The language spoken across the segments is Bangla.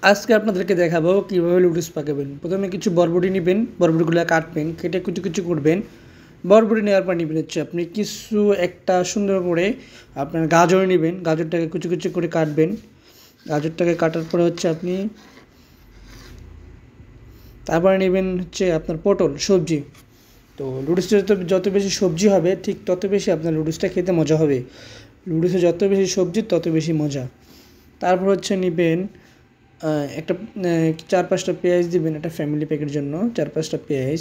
আজকে আপনাদেরকে দেখাবো কীভাবে লুডুস পাকাবেন। প্রথমে কিছু বরবটি নেবেন, বরবটিগুলো কাটবেন, কেটে কুচি কুচি করবেন। বরবটি নেওয়ার পর নেবেন হচ্ছে আপনি কিছু একটা সুন্দর করে আপনার গাজর নেবেন, গাজরটাকে কুচি কুচি করে কাটবেন। গাজরটাকে কাটার পরে হচ্ছে আপনি তারপরে নেবেন হচ্ছে আপনার পটল সবজি। তো লুডুসে যত বেশি সবজি হবে ঠিক তত বেশি আপনার লুডুসটা খেতে মজা হবে। লুডুসে যত বেশি সবজি তত বেশি মজা। তারপর হচ্ছে নেবেন একটা 4-5টা পেঁয়াজ দিবেন, একটা ফ্যামিলি প্যাকের জন্য 4-5টা পেঁয়াজ।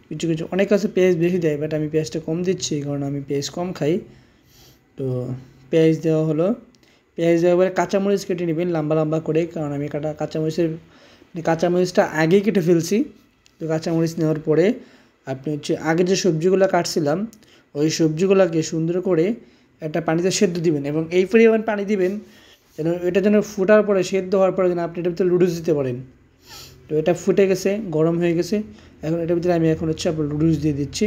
কিছু কিছু অনেক আছে পেঁয়াজ বেশি দেয়, বাট আমি পেঁয়াজটা কম দিচ্ছি কারণ আমি পেঁয়াজ কম খাই। তো পেঁয়াজ দেওয়া হলো। পেঁয়াজ দেওয়ার পরে কাঁচামরিচ কেটে নেবেন লম্বা লম্বা করে, কারণ আমি কাঁচামরিচটা আগেই কেটে ফেলছি। তো কাঁচামরিচ নেওয়ার পরে আপনি হচ্ছে আগে যে সবজিগুলো কাটছিলাম ওই সবজিগুলোকে সুন্দর করে একটা পানিতে সেদ্ধ দিবেন, এবং এই পরিমাণ পানি দিবেন যেন ফুটার পরে সেদ্ধ হওয়ার পরে যেন আপনি এটার ভিতরে লুডুস দিতে পারেন। তো এটা ফুটে গেছে, গরম হয়ে গেছে। এখন এটার ভিতরে আমি হচ্ছে আপনার লুডুস দিয়ে দিচ্ছি।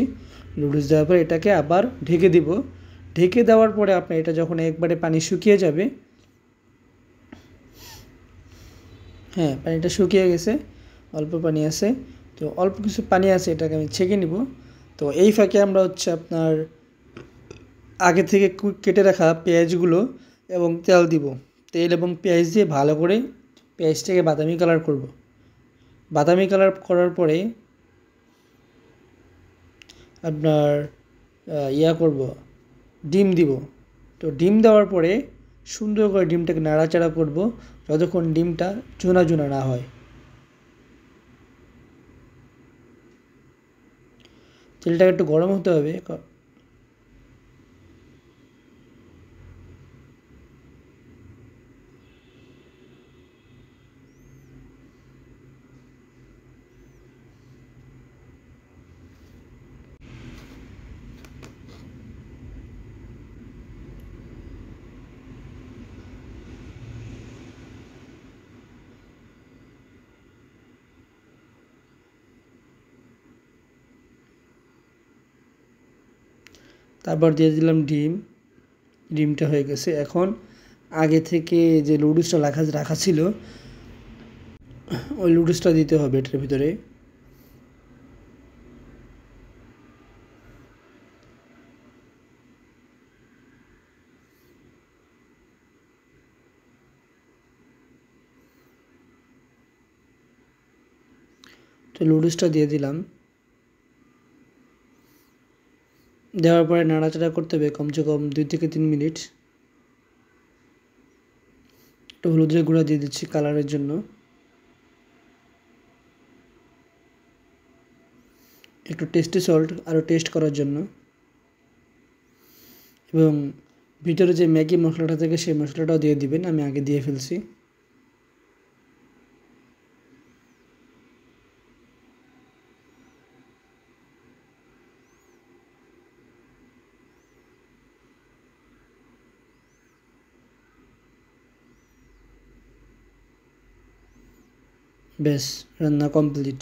লুডুস দেওয়ার পরে এটাকে আবার ঢেকে দিব। ঢেকে দেওয়ার পরে আপনার এটা যখন একবারে পানি শুকিয়ে যাবে, হ্যাঁ পানিটা শুকিয়ে গেছে, অল্প পানি আছে। তো অল্প কিছু পানি আছে, এটাকে আমি ছেঁকে নিব। তো এই ফাঁকে আমরা হচ্ছে আপনার আগে থেকে কেটে রাখা পেঁয়াজগুলো এবং তেল দিব। তেল এবং পেঁয়াজ দিয়ে ভালো করে পেঁয়াজটাকে বাদামি কালার করব। বাদামি কালার করার পরে আপনার করব, ডিম দিব। তো ডিম দেওয়ার পরে সুন্দর করে ডিমটাকে নাড়াচাড়া করব যতক্ষণ ডিমটা চুনা চুনা না হয়। তেলটাকে একটু গরম হতে হবে। তারপর দিয়ে দিলাম ডিম। ডিমটা হয়ে গেছে। এখন আগে থেকে যে লুডুসটা রাখা ছিল ওই লুডুসটা দিতে হবে এটার ভিতরে। তো লুডুসটা দিয়ে দিলাম। দেওয়ার পরে নাড়াচাড়া করতে হবে কমসে কম 2 থেকে 3 মিনিট। একটু হলুদের গুঁড়া দিয়ে দিচ্ছি কালারের জন্য, একটু টেস্টি সল্ট আরও টেস্ট করার জন্য, এবং ভিতরে যে ম্যাগি মশলাটা থাকে সেই মশলাটাও দিয়ে দিবেন, আমি আগে দিয়ে ফেলছি। ব্যাস, রান্না কমপ্লিট।